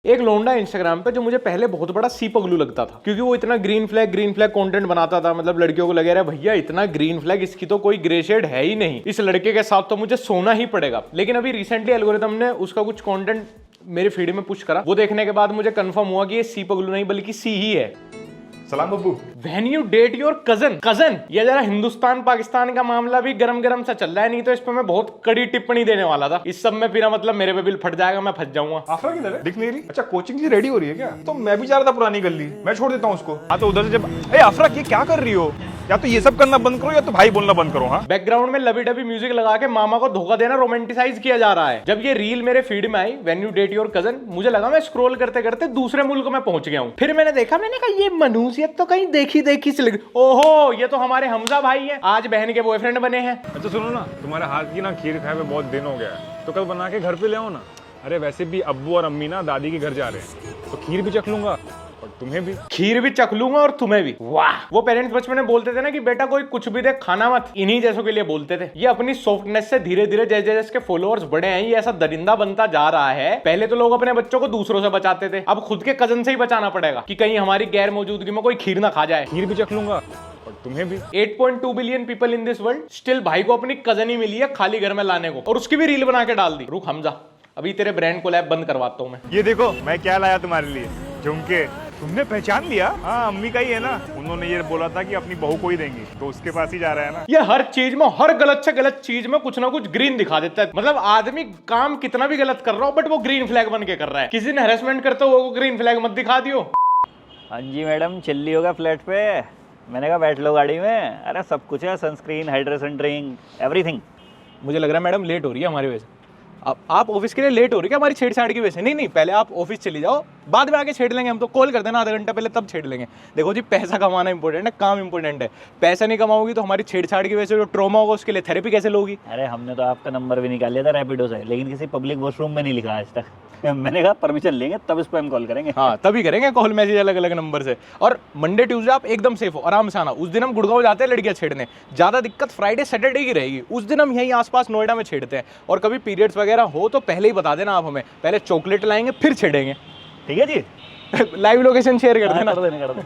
एक लोंडा इंस्टाग्राम पे जो मुझे पहले बहुत बड़ा सी पगलू लगता था, क्योंकि वो इतना ग्रीन फ्लैग कंटेंट बनाता था। मतलब लड़कियों को लगे रहा भैया इतना ग्रीन फ्लैग, इसकी तो कोई ग्रे शेड है ही नहीं, इस लड़के के साथ तो मुझे सोना ही पड़ेगा। लेकिन अभी रिसेंटली एल्गोरिथम ने उसका कुछ कंटेंट मेरे फीड में पुश करा। वो देखने के बाद मुझे कंफर्म हुआ कि ये सी पगलू नहीं बल्कि सी ही है। सलाम Babbu. When you date your cousin, ये जरा हिंदुस्तान पाकिस्तान का मामला भी गरम सा चल रहा है, नहीं तो इस पे मैं बहुत कड़ी टिप्पणी देने वाला था। इस सब में फिर मतलब मेरे पे बिल फट जाएगा, मैं फंस जाऊंगा। आफरा किधर है? दिख नहीं रही। अच्छा कोचिंग की रेडी हो रही है क्या? तो मैं भी जा रहा था पुरानी गली, मैं छोड़ देता हूँ उसको। हाँ तो उधर से जब आफरा ये क्या कर रही हो? या तो ये सब करना बंद करो या तो भाई बोलना बंद करो। हाँ बैकग्राउंड में लबी डबी म्यूजिक लगा के मामा को धोखा देना रोमांटिसाइज किया जा रहा है। जब ये रील मेरे फीड में आई when you date your cousin, मुझे लगा मैं स्क्रॉल करते करते दूसरे मुल्क में पहुंच गया हूँ। फिर मैंने देखा, मैंने कहा ये मनुष्यत तो कहीं देखी सी लगी। ओहो ये तो हमारे हमजा भाई हैं, आज बहन के बॉयफ्रेंड बने हैं। अच्छा सुनो ना, तुम्हारे हाथ की ना खीर खाए हुए बहुत दिन हो गया है, तो कल बना के घर पे ले आओ ना। अरे वैसे भी अब्बू और अम्मी ना दादी के घर जा रहे हैं, तो खीर भी चख लूंगा और तुम्हें भी। खीर भी चख लूंगा और तुम्हें भी। वाह, वो पेरेंट्स बचपन में बोलते थे ना कि बेटा कोई कुछ भी दे खाना मत, इन्हीं जैसों के लिए बोलते थे। ये अपनी सॉफ्टनेस से धीरे धीरे जैसे जैसे इसके फॉलोअर्स बढ़े हैं, ये ऐसा दरिंदा बनता जा रहा है। पहले तो लोग अपने बच्चों को दूसरों से बचाते थे, अब खुद के कजन से ही बचाना पड़ेगा कि कहीं हमारी गैर मौजूदगी में कोई खीर ना खा जाए। खीर भी चख लूंगा और तुम्हें भी। 8.2 billion people in this world, still भाई को अपनी कजन ही मिली है खाली घर में लाने को, और उसकी भी रील बना के डाल दी। रुक हमजा, अभी तेरे ब्रांड कोलैब बंद करवाता हूँ मैं। ये देखो मैं क्या लाया तुम्हारे लिए, झुमके। तुमने पहचान लिया? हाँ अम्मी का ही है ना, उन्होंने ये बोला था कि अपनी बहू को ही देंगी, तो उसके पास ही जा रहा है ना। ये हर चीज में, हर गलत से गलत चीज में कुछ ना कुछ ग्रीन दिखा देता है। मतलब आदमी काम कितना भी गलत कर रहा हो बट वो ग्रीन फ्लैग बन के कर रहा है। किसी ने हैरेसमेंट करते हो वो ग्रीन फ्लैग मत दिखा दियो। हाँ जी मैडम, चिल्ली होगा फ्लैट पे। मैंने कहा बैठ लो गाड़ी में। अरे सब कुछ है, सनस्क्रीन, हाइड्रेशन ड्रिंक, एवरीथिंग। मुझे लग रहा है मैडम लेट हो रही है हमारी वजह से। अब आप ऑफिस के लिए लेट हो रही है क्या हमारी छेड़छाड़ की वजह से? नहीं, पहले आप ऑफिस चली जाओ, बाद में आके छेड़ लेंगे हम। तो कॉल कर देना आधा घंटा पहले, तब छेड़ लेंगे। देखो जी, पैसा कमाना इंपॉर्टेंट है, काम इंपॉर्टेंट है। पैसा नहीं कमाओगी तो हमारी छेड़छाड़ की वजह से जो ट्रॉमा होगा उसके लिए थेरेपी कैसे लोगी? अरे हमने तो आपका नंबर भी निकाल लिया था रैपिडो से, लेकिन किसी पब्लिक वॉशरूम में नहीं लिखा आज तक। मैंने कहा परमिशन लेंगे तब इस पर हम कॉल करेंगे। हाँ तभी करेंगे कॉल मैसेज अलग अलग नंबर से। और मंडे ट्यूसडे आप एकदम सेफ हो, आराम से आना। उस दिन हम गुड़गांव जाते हैं लड़कियां छेड़ने, ज्यादा दिक्कत फ्राइडे सैटरडे की रहेगी। उस दिन हम यहीं आसपास नोएडा में छेड़ते हैं। और कभी पीरियड्स वगैरह हो तो पहले ही बता देना आप हमें, पहले चॉकलेट लाएंगे फिर छेड़ेंगे। ठीक है जी। लाइव लोकेशन शेयर कर देना। कर देना।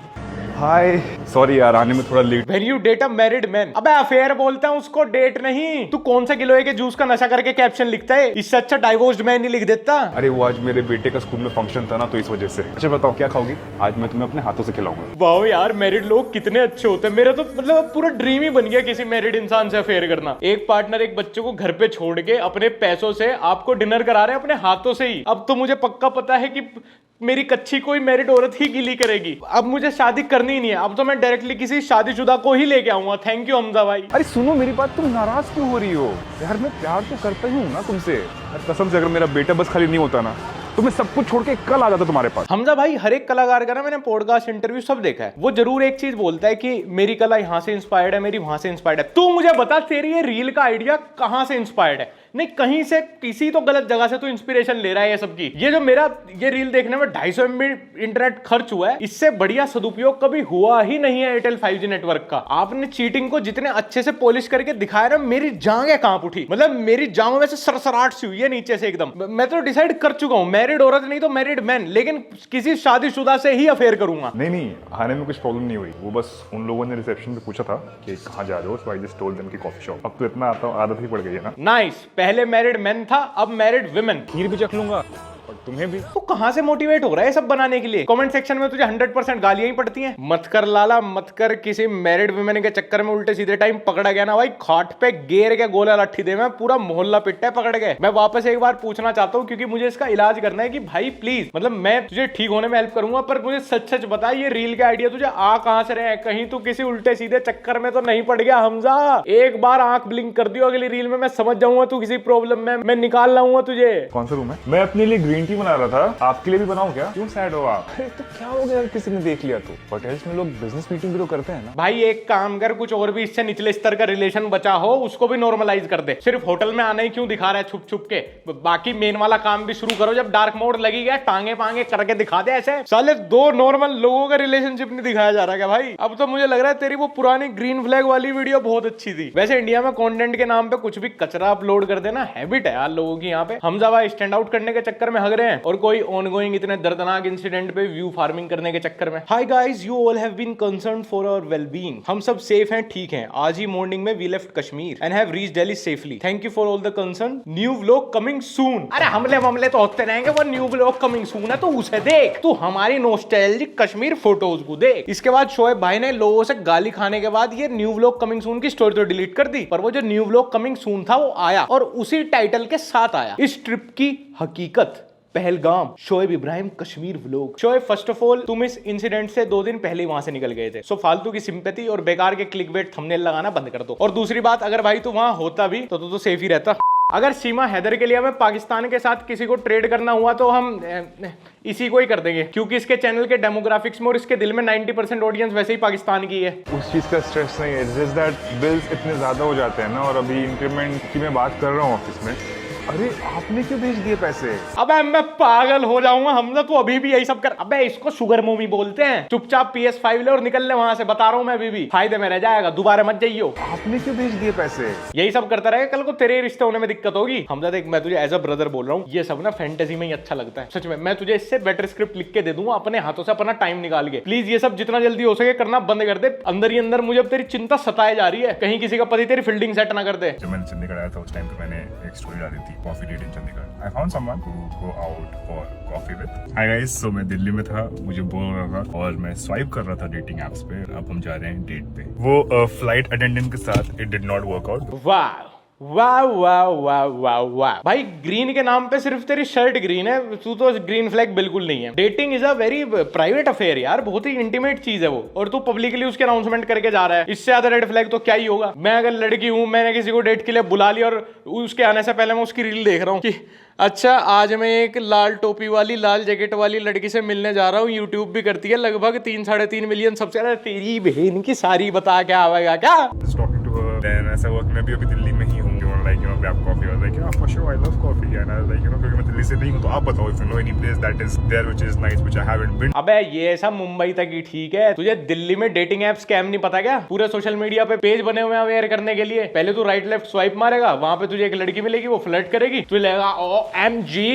हाय सॉरी यार, आने में थोड़ा late. When you date a married man, अबे अफेयर बोलते हैं उसको, डेट नहीं। तू कौन से गिलोय के जूस का नशा करके कैप्शन लिखता है? इससे अच्छा डाइवोर्स्ड मैन नहीं लिख देता। अरे वो आज मेरे बेटे का स्कूल में फंक्शन था ना, तो इस वजह से। अच्छा बताओ क्या खाओगी? आज मैं तुम्हें अपने हाथों से खिलाऊंगा। वाह यार, मैरिड लोग कितने अच्छे होते हैं। मेरा तो मतलब पूरा ड्रीम ही बन गया किसी मैरिड इंसान से अफेयर करना। एक पार्टनर एक बच्चे को घर पे छोड़ के अपने पैसों से आपको डिनर करा रहे हैं अपने हाथों से ही। अब तो मुझे पक्का पता है कि मेरी कच्ची कोई मैरिड औरत ही गिली करेगी। अब मुझे शादी करनी ही नहीं है, अब तो मैं डायरेक्टली किसी शादीशुदा को ही लेके आऊंगा। थैंक यू हमजा भाई। अरे सुनो मेरी बात, तुम नाराज क्यों हो रही हो यार? मैं प्यार तो करता ही हूँ ना तुमसे। कसम से अगर मेरा बेटा बस खाली नहीं होता ना, तो मैं सब कुछ छोड़ के कल आ जाता तुम्हारे पास। हमजा भाई हर एक कलाकार का ना मैंने पॉडकास्ट इंटरव्यू सब देखा है, वो जरूर एक चीज बोलता है कि मेरी कला यहाँ से इंस्पायर्ड है, मेरी वहां से इंस्पायर्ड है। तू मुझे बता, तेरी ये रील का आइडिया कहाँ से इंस्पायर्ड है? नहीं, कहीं से किसी तो गलत जगह से तू इंस्पिरेशन ले रहा है ये सबकी। ये जो मेरा ये रील देखने में 250 MB इंटरनेट खर्च हुआ है, इससे बढ़िया सदुपयोग कभी हुआ ही नहीं है एयरटेल 5G नेटवर्क का। आपने चीटिंग को जितने अच्छे से पॉलिश करके दिखाया ना, मेरी जांघें कांप उठी। मतलब मेरी जांघों में से सरसराहट सी हुई है नीचे से एकदम। मैं तो डिसाइड कर चुका हूँ, मैरिड औरत नहीं तो मैरिड मैन, लेकिन किसी शादीशुदा से ही अफेयर करूंगा। नहीं आने में कुछ प्रॉब्लम नहीं हुई। वो बस उन लोगों ने रिसेप्शन पे पूछा था कि कहाँ जा रहे हो, सो आई जस्ट टोल्ड देम कि कॉफी शॉप। अब तो इतना आदत ही पड़ गई है ना। नाइस, पहले मैरिड मैन था, अब मैरिड विमेन। खीर भी चख लूंगा और तुम्हें भी। तो कहां से मोटिवेट हो रहा है ये सब बनाने के लिए? कमेंट सेक्शन में तुझे 100% गालियां ही पड़ती हैं। मत कर लाला, मत कर। किसी मैरिड वुमेन के चक्कर में उल्टे सीधे टाइम पकड़ा गया ना भाई, खाट पे गेर के गोला लाठी दे, मैं पूरा मोहल्ला पिट्टा है पकड़ गए। मैं वापस एक बार पूछना चाहता हूं, क्योंकि मुझे इसका इलाज करना है कि भाई प्लीज, मतलब मैं तुझे ठीक होने में हेल्प करूंगा, पर मुझे सच सच बता, ये रील के आइडिया तुझे आ कहां से रहे हैं? कहीं तू किसी उल्टे सीधे चक्कर में तो नहीं पड़ गया हमजा? एक बार आंख ब्लिंक कर दियो अगली रील में, मैं समझ जाऊंगा तू किसी प्रॉब्लम में, मैं निकाल लाऊंगा तुझे। कौन सा रूम है? मैं अपने लिए ग्रीन टी बना रहा था, आपके लिए भी बनाऊं क्या? क्यों सैड हो आप? अरे तो क्या हो गया किसी ने देख लिया तो? होटल्स में लोग बिजनेस मीटिंग भी तो करते हैं ना भाई। एक काम कर, कुछ और भी इससे निचले स्तर का रिलेशन बचा हो उसको भी नॉर्मलाइज कर दे। सिर्फ होटल में आना ही क्यों दिखा रहा है छुप छुप के? बाकी मेन वाला काम भी शुरू करो। जब डार्क मोड लगी गया, टांगे पांगे करके दिखा दे ऐसे। साले दो नॉर्मल लोगों का रिलेशनशिप नहीं दिखाया जा रहा क्या भाई? अब तो मुझे लग रहा है तेरी वो पुरानी ग्रीन फ्लैग वाली वीडियो बहुत अच्छी थी। वैसे इंडिया में कंटेंट के नाम पे कुछ भी कचरा अपलोड कर देना हैबिट है यार लोगों की। यहाँ पे हमजा भाई स्टैंड आउट करने के चक्कर में हग रहे हैं और कोई ऑनगोइंग इतने दर्दनाक इंसिडेंट पे व्यू फार्मिंग करने के चक्कर में। Hi guys, you all have been concerned for our wellbeing. हम सब सेफ हैं, ठीक हैं। आज ही मॉर्निंग में we left Kashmir and have reached Delhi safely. Thank you for all the concern. New vlog coming soon. अरे हमले मामले तो होते रहेंगे, वो न्यू व्लॉग कमिंग सून है तो उसे देख, तू हमारी नॉस्टैल्जिक कश्मीर फोटोज को देख। इसके बाद शोएब भाई ने लोगों से गाली खाने के बाद ये न्यू व्लॉग कमिंग सून की स्टोरी तो डिलीट कर दी, पर वो जो न्यू व्लॉग कमिंग सून था वो आया और उसी टाइटल के साथ आया। इस ट्रिप की हकीकत, Pahalgam, Shoaib Ibrahim Kashmir vlog. Shoaib, first of all तुम इस इंसिडेंट से 2 दिन पहले वहां से निकल गए थे, सो फालतू की सिंपैथी और बेकार के क्लिकबेट थंबनेल लगाना बंद कर दो। और दूसरी बात, अगर भाई तू वहां होता भी तो सेफ ही रहता। अगर सीमा हैदर के लिए हमें पाकिस्तान के साथ किसी को ट्रेड करना हुआ तो हम इसी को ही कर देंगे, क्योंकि इसके चैनल के डेमोग्राफिक्स में और इसके दिल में 90% ऑडियंस वैसे ही पाकिस्तान की है। उस चीज़ का स्ट्रेस नहीं है, इट्स जस्ट दैट बिल्स इतने ज़्यादा हो जाते हैं ना। और अभी इंक्रीमेंट की मैं बात कर रहा हूँ ऑफिस में। अरे आपने क्यों भेज दिए पैसे? अबे मैं पागल हो जाऊंगा, हमने तो अभी भी यही सब कर। अबे इसको शुगर मोमी बोलते हैं। चुपचाप PS5 ले और निकल ले वहां से, बता रहा हूं मैं अभी भी, फायदे में रह जाएगा, दोबारा मत जाइयो। आपने क्यों भेज दिए पैसे? यही सब करता रहेगा, कल को तेरे रिश्ते होने में दिक्कत होगी। हमजा देख, मैं तुझे एज अ ब्रदर बोल रहा हूँ, ये सब ना फैंटेसी में ही अच्छा लगता है सच में। मैं तुझे इससे बेटर स्क्रिप्ट लिख के दे दूंगा अपने हाथों से, अपना टाइम निकाल के। प्लीज ये सब जितना जल्दी हो सके करना बंद कर दे। अंदर ही अंदर मुझे अब तेरी चिंता सताए जा रही है, कहीं किसी का पति तेरी फील्डिंग सेट ना कर दे। जब मैंने चंडीगढ़ आया था उस टाइम पे मैंने एक स्टोरी डाली थी, coffee date in Chandigarh. I found someone to go out for coffee with. Hi guys, so मैं दिल्ली में था, मुझे बोर हो रहा था और मैं स्वाइप कर रहा था डेटिंग एप्स पे। अब हम जा रहे हैं डेट पे। वो फ्लाइट अटेंडेंट के साथ it did not work out. वाह वाह वाह वाह वाह वाह भाई, ग्रीन के नाम पे सिर्फ तेरी शर्ट ग्रीन है, तू तो ग्रीन फ्लैग बिल्कुल नहीं है। Dating is a very private affair यार, बहुत ही इंटीमेट चीज है वो, और तू पब्लिकली उसके अनाउंसमेंट करके जा रहा है। इससे ज्यादा रेड फ्लैग तो क्या ही होगा। मैं अगर लड़की हूं, मैंने किसी को डेट के लिए बुला लिया और उसके आने से पहले मैं उसकी रील देख रहा हूँ कि अच्छा आज मैं एक लाल टोपी वाली लाल जैकेट वाली लड़की से मिलने जा रहा हूँ, यूट्यूब भी करती है, लगभग 3-3.5 मिलियन सबसे ज्यादा, तेरी बहन की सारी बता क्या आवेगा क्या। ऐसा हुआ कि मैं भी अभी दिल्ली में ही हूँ, like you know grab coffee or like for sure I love coffee and I like क्योंकि मैं दिल्ली से नहीं हूँ, तो आप बताओ if you know any place that is there which is nice which I haven't been। अबे ये सब मुंबई तक ही ठीक है, तुझे दिल्ली में डेटिंग ऐप स्कैम नहीं पता क्या? पूरे सोशल मीडिया पे पेज बने हुए हैं अवेयर करने के लिए। पहले तू राइट लेफ्ट स्वाइप मारेगा, वहां पे तुझे एक लड़की मिलेगी, वो फ्लर्ट करेगी, तुझे लगेगा OMG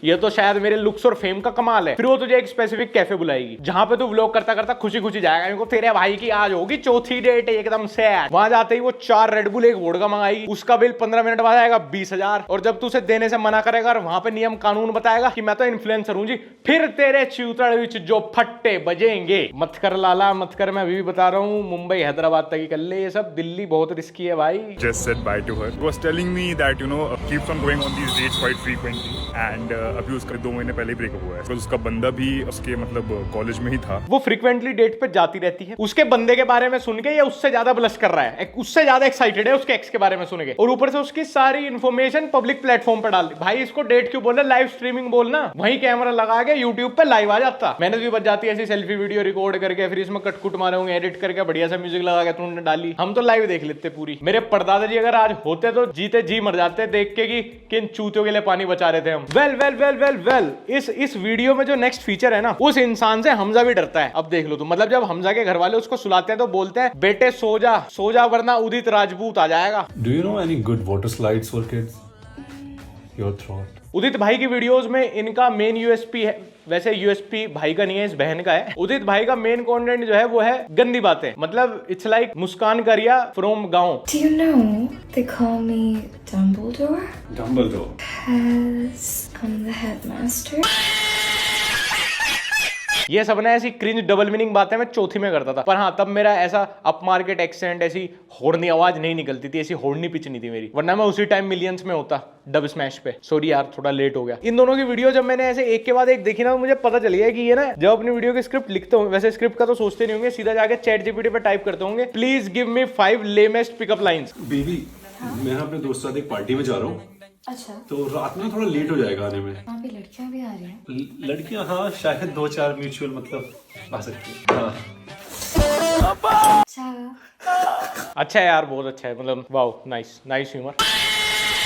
ये तो शायद मेरे लुक्स और फेम का कमाल है। फिर वो तुझे एक स्पेसिफिक कैफे बुलाएगी जहां पे तू व्लॉग करता करता खुशी खुशी जाएगा, इनको तेरे भाई की आज होगी चौथी डेट एकदम सेट। वहां जाते ही वो 4 रेड बुल 1 वोडका मंगाएगी, उसका बिल 15 मिनट बाद आएगा 20,000। और जब तू उसे देने से मना करेगा और वहां पे नियम कानून बताएगा कि मैं तो इन्फ्लुएंसर हूं जी, फिर तेरे चूतड़ विच जो फट्टे बजेंगे। मत कर लाला मत कर, मैं अभी भी बता रहा हूं, मुंबई हैदराबाद तक ही कर ले ये सब, दिल्ली बहुत रिस्की है भाई। Just said bye to her. She was telling me that you know keeps on going on these dates quite frequently and अभी उसका 2 महीने पहले ब्रेकअप हुआ है, तो उसका बंदा भी उसके मतलब कॉलेज में ही था। वो फ्रीक्वेंटली डेट पे जाती रहती है, उसके बंदे के बारे में सुन के ये उससे ज्यादा ब्लश कर रहा है, उससे ज्यादा एक्साइटेड है उसके एक्स के बारे में सुन के, और ऊपर से उसकी सारी इंफॉर्मेशन पब्लिक प्लेटफॉर्म पे डाल दी। भाई इसको डेट क्यों बोल रहे, लाइव स्ट्रीमिंग बोलना, वहीं कैमरा लगा के यूट्यूब पे लाइव आ जाता। मेहनत भी बच जाती है ऐसी सेल्फी वीडियो रिकॉर्ड करके, फिर इसमें कटकुट मारे होंगे एडिट करके, बढ़िया सा म्यूजिक लगा के तुमने डाली, हम तो लाइव देख लेते पूरी। मेरे परदादा जी अगर आज होते तो जीते जी मर जाते देख के कि किन चूतियों के लिए पानी बचा रहे थे हम। Well well well well well, इस वीडियो में जो नेक्स्ट फीचर है ना, उस इंसान से हमजा भी डरता है। अब देख लो तुम, मतलब जब हमजा के घर वाले उसको सुलाते हैं तो बोलते हैं बेटे सो जा वरना उदित राजपूत आ जाएगा। Do you know any good water slides for kids? Your throat. उदित भाई की वीडियोस में इनका मेन यूएसपी है, वैसे यूएसपी भाई का नहीं है, इस बहन का है। उदित भाई का मेन कंटेंट जो है वो है गंदी बातें, मतलब इट्स लाइक मुस्कान करिया फ्रॉम गांव। Do you know they call me Dumbledore? Dumbledore. Because I'm the headmaster. ये सब ना ऐसी क्रिंज डबल मीनिंग बातें मैं चौथी में करता था, पर हाँ तब मेरा ऐसा अप मार्केट एक्सेंट, ऐसी होड़नी आवाज नहीं निकलती थी, ऐसी होड़नी पिच नहीं थी मेरी, वरना मैं उसी टाइम मिलियंस में होता डब स्मैश पे। सॉरी यार थोड़ा लेट हो गया। इन दोनों की वीडियो जब मैंने ऐसे एक के बाद एक देखी ना, तो मुझे पता चल गया कि ये ना जब अपनी वीडियो की स्क्रिप्ट लिखते होंगे, वैसे स्क्रिप्ट का तो सोचते नहीं होंगे, सीधा जाके चैट जीपीटी पे टाइप करते होंगे please give me 5 lamest pickup lines. Baby, मैं अपने दोस्त के साथ एक पार्टी में जा रहा हूँ, अच्छा, तो रात में थोड़ा लेट हो जाएगा आने में। वहाँ पे लड़कियाँ भी आ रही हैं। लड़कियां हाँ शायद 2-4 म्यूचुअल मतलब आ सकती है। हाँ। अच्छा, अच्छा यार बहुत अच्छा है, मतलब वाओ नाइस नाइस ह्यूमर।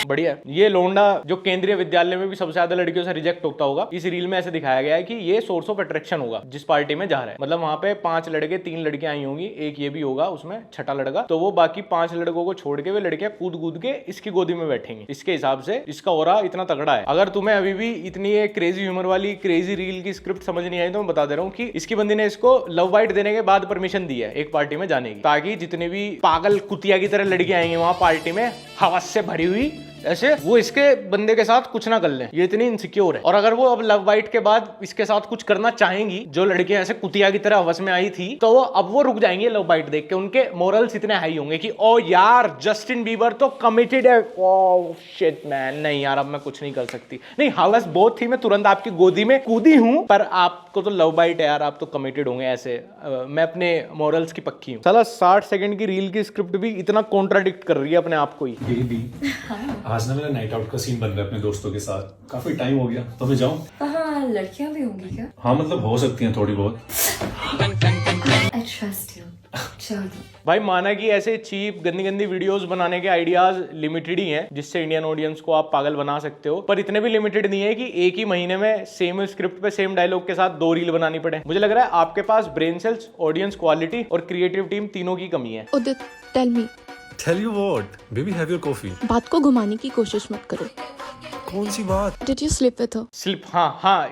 बढ़िया है। ये लोंडा जो केंद्रीय विद्यालय में भी सबसे ज्यादा लड़कियों से रिजेक्ट होता होगा, इस रील में ऐसे दिखाया गया है कि ये सोर्स ऑफ अट्रैक्शन होगा जिस पार्टी में जा रहा है। मतलब वहां पे 5 लड़के 3 लड़कियां आई होंगी, एक ये भी होगा उसमें छठा लड़का, तो वो बाकी 5 लड़कों को छोड़ के वे लड़कियां कूद कूद के इसकी गोदी में बैठेंगी। इसके हिसाब से इसका ऑरा इतना तगड़ा है। अगर तुम्हें अभी भी इतनी एक क्रेजी ह्यूमर वाली क्रेजी रील की स्क्रिप्ट समझ नहीं आई तो मैं बता दे रहा हूँ कि इसकी बंदी ने इसको लव बाइट देने के बाद परमिशन दी है एक पार्टी में जाने की, ताकि जितनी भी पागल कुतिया की तरह लड़कियां आएंगी वहां पार्टी में हवस से भरी हुई, ऐसे वो इसके बंदे के साथ कुछ ना कर लें। ये इतनी इनसिक्योर है। और अगर वो अब लव बाइट के बाद इसके साथ कुछ करना चाहेंगी, जो लड़कियां ऐसे कुतिया की तरह हवस में आई थी, तो वो अब वो रुक जाएंगे लव बाइट देख के। उनके मोरल्स इतने हाई होंगे कि ओ यार जस्टिन बीबर तो कमिटेड है, ओह शिट मैन, नहीं यार अब मैं कुछ नहीं कर सकती, नहीं हवस बहुत थी, मैं तुरंत आपकी गोदी में कूदी हूं, पर आपको तो लव बाइट है यार, आप तो कमिटेड होंगे। ऐसे मैं अपने मोरल्स की पक्की हूँ। साला 60 सेकंड की रील की स्क्रिप्ट भी इतना कॉन्ट्राडिक्ट कर रही है अपने आप को ही। बेबी आज ना मेरा नाइट आउट का सीन बन रहा है अपने दोस्तों के साथ, काफी टाइम हो गया, तो मैं जाऊं? हाँ, लड़कियां भी होंगी क्या? हाँ मतलब हो सकती हैं थोड़ी बहुत। I trust you. चलो। भाई माना कि ऐसे चीप गंदी गंदी वीडियोस बनाने के आइडियाज लिमिटेड ही हैं, जिससे इंडियन ऑडियंस को आप पागल बना सकते हो, पर इतने भी लिमिटेड नहीं है कि एक ही महीने में सेम स्क्रिप्ट पे सेम डायलॉग के साथ 2 रील बनानी पड़े। मुझे लग रहा है आपके पास ब्रेन सेल्स, ऑडियंस क्वालिटी और क्रिएटिव टीम तीनों की कमी है। Udit tell me. Tell you what, baby have your coffee. बात को घुमाने की कोशिश मत करो। कौन सी बात? Did you sleep with her? Slip, हाँ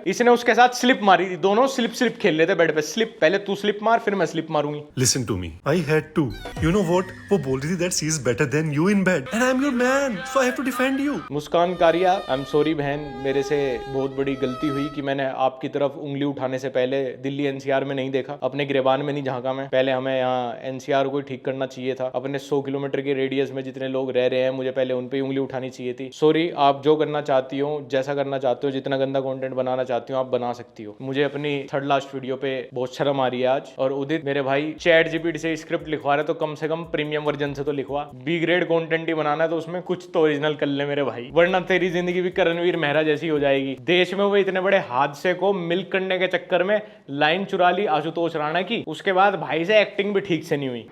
इसने उसके साथ स्लिप मारी थी। दोनों स्लिप खेल रहे थे बेड पे। स्लिप, पहले तू स्लिप मार फिर मैं स्लिप मारूंगी। Listen to me. I had to. You know what? वो बोल रही थी that she is better than you in bed, and I'm your man, so I have to defend you. मुस्कान कारिया, आई एम सॉरी बहन, मेरे से बहुत बड़ी गलती हुई कि मैंने आपकी तरफ उंगली उठाने से पहले दिल्ली एनसीआर में नहीं देखा, अपने गिरेबान में नहीं झांका मैं। पहले हमें यहाँ एनसीआर को ठीक करना चाहिए था। अपने 100 किलोमीटर के रेडियस में जितने लोग रह रहे हैं, मुझे पहले उन पे उंगली उठानी चाहिए थी। सॉरी, आप जो करना चाहती हो, जैसा करना चाहते हो, जितना गंदा कंटेंट बनाना चाहती हो आप बना सकती हो। मुझे अपनी 3rd लास्ट वीडियो पे बहुत शर्म आ रही है आज। और उदित मेरे भाई चैट जीपीटी से स्क्रिप्ट लिखवा रहे तो कम से कम प्रीमियम वर्जन से तो लिखवा। बी ग्रेड कंटेंट ही बनाना है तो उसमें कुछ तो ओरिजिनल कर ले मेरे भाई, वरना तेरी जिंदगी भी करणवीर मेहरा जैसी हो जाएगी। देश में वो इतने बड़े हादसे को मिल्क करने के चक्कर में लाइन चुरा ली आशुतोष राणा की, उसके बाद भाई से एक्टिंग भी ठीक से नहीं हुई।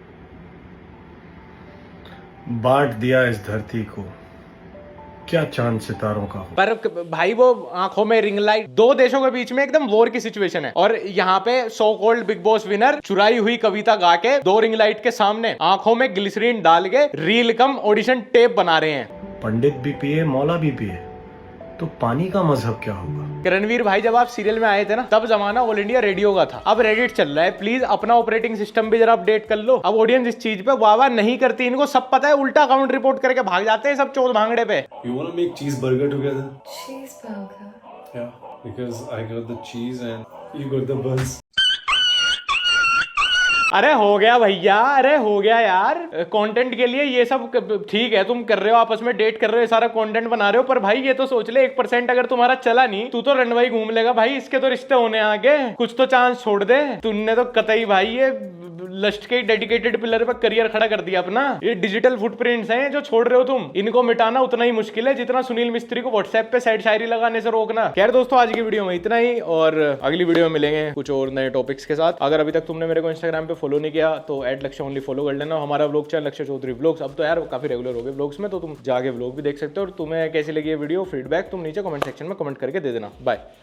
बांट दिया इस धरती को, क्या चांद सितारों का हो। पर भाई वो आंखों में रिंग लाइट, 2 देशों के बीच में एकदम वॉर की सिचुएशन है, और यहाँ पे so called big boss winner चुराई हुई कविता गा के 2 रिंग लाइट के सामने आंखों में ग्लिसरीन डाल के रील कम ऑडिशन टेप बना रहे हैं। पंडित भी पिए मौला भी पिए, तो पानी का मजहब क्या होगा। रणवीर भाई जब आप सीरियल में आए थे ना, तब जमाना ऑल इंडिया रेडियो का था, अब रेडिट चल रहा है। प्लीज अपना ऑपरेटिंग सिस्टम भी जरा अपडेट कर लो। अब ऑडियंस इस चीज पे वाह नहीं करती, इनको सब पता है, उल्टा अकाउंट रिपोर्ट करके भाग जाते हैं सब चोर भांगड़े पे। You wanna make cheeseburger together? Cheeseburger. Yeah, because I got the cheese and you got the buns. अरे हो गया भैया, अरे हो गया यार। कंटेंट के लिए ये सब ठीक है, तुम कर रहे हो, आपस में डेट कर रहे हो, सारा कंटेंट बना रहे हो, पर भाई ये तो सोच ले 1% अगर तुम्हारा चला नहीं, तू तो रनवाई घूम लेगा भाई, इसके तो रिश्ते होने आगे, कुछ तो चांस छोड़ दे। तुमने तो कतई भाई ये लस्ट के डेडिकेटेड पिलर पर करियर खड़ा कर दिया अपना। ये डिजिटल फुटप्रिंट्स हैं जो छोड़ रहे हो तुम, इनको मिटाना उतना ही मुश्किल है जितना सुनील मिस्त्री को व्हाट्सएप पे सैड शायरी लगाने से रोकना। खैर दोस्तों, आज की वीडियो में इतना ही, और अगली वीडियो में मिलेंगे कुछ और नए टॉपिक्स के साथ। अगर अभी तक तुमने मेरे को इंस्टाग्राम पे फॉलो नहीं किया तो @लक्ष्य ओनली फॉलो कर लेना। हमारा व्लॉग चैनल लक्ष्य चौधरी व्लॉग्स, अब तो यार काफी रेगुलर हो गए व्लॉग्स में, तो तुम जाके व्लॉग भी देख सकते हो। और तुम्हें कैसी लगी ये वीडियो, फीडबैक तुम नीचे कमेंट सेक्शन में कमेंट करके दे देना। बाय।